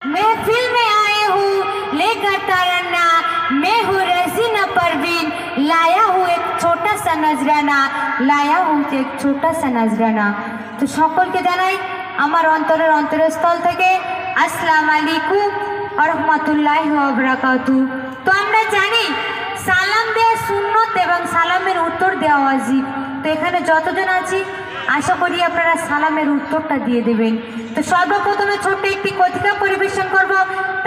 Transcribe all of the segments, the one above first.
महफिल में आए हूँ लेकर तराना, मैं हूँ रज़ीना परवीन, लाया हूँ एक छोटा सा नजराना, लाया हूँ एक छोटा सा नजराना। तो সকলকে জানাই আমার অন্তরের অন্তরস্থল থেকে আসসালামু আলাইকুম ওয়া রাহমাতুল্লাহি ওয়া বারাকাতুহু। তো আমরা জানি সালাম দেওয়া সুন্নত এবং সালামের উত্তর দেওয়া ওয়াজিব। তো এখানে যতজন আছি আশা করি আপনারা সালামের উত্তরটা দিয়ে দেবেন। তো সর্বপ্রথমে ছোট্ট একটি কথিকা পরিবেশন করব,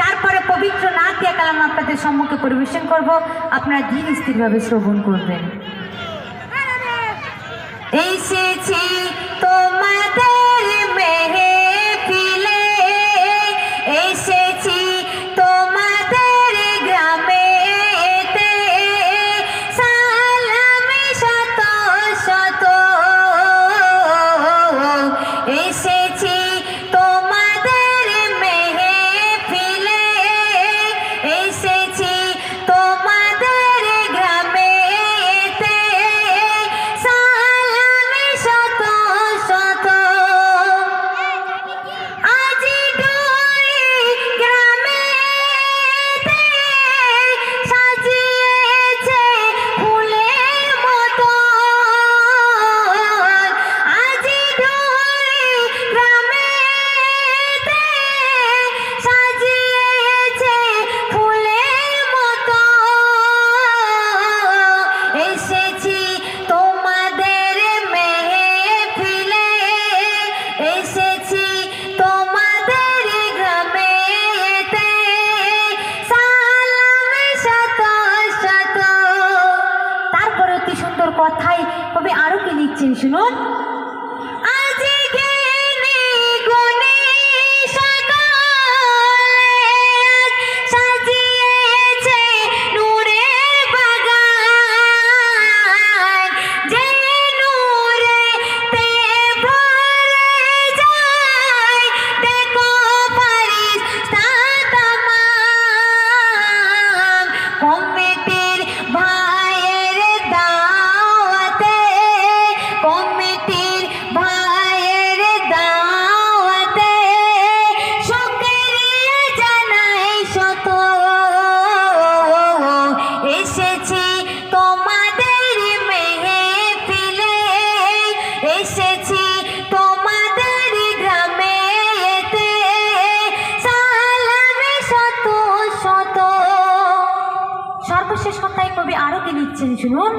তারপরে পবিত্র নাতিয়া কালাম আপনাদের সম্মুখে পরিবেশন করব, আপনারা ধীর স্থিরভাবে শ্রবণ করবেন। এসেছি তোমাদের মেহফিলে, এসেছি তোমাদের গ্রামেতে, সালামে শত শত, এসেছি তোমাদের মেহফিলে, এসেছি তোমাদের গ্রামেতে, সালামে শত শত। আজি ডোলি গ্রামেতে সাজিয়েছে ফুলের মতো, আজি ডোলি গ্রামেতে সাজিয়েছে ফুলের মতো, এসেছি তোমাদের মেহফিলে, এসেছি তোমাদের গ্রামেতে, সালামে শত শত। তারপরে অতি সুন্দর কথাই কবি আরো কি লিখছেন শুনুন। আজি জ্ঞানী গুণী সকলে সাজিয়েছে নূরের বাগান, যে নূরেতে ভরে যায় দেখো ফারিস্তা তামাম। কমিটির ভাইয়ের দাওয়াতে, কমিটির ভাইয়ের দাওয়াতে শুকরিয়া জানাই শত, এসেছি তোমাদের মেহফিলে, এসেছি তোমাদের গ্রামেতে, সালামে শত শত। সর্বশেষ কথায় কবি আরো কি লিখছেন শুনুন।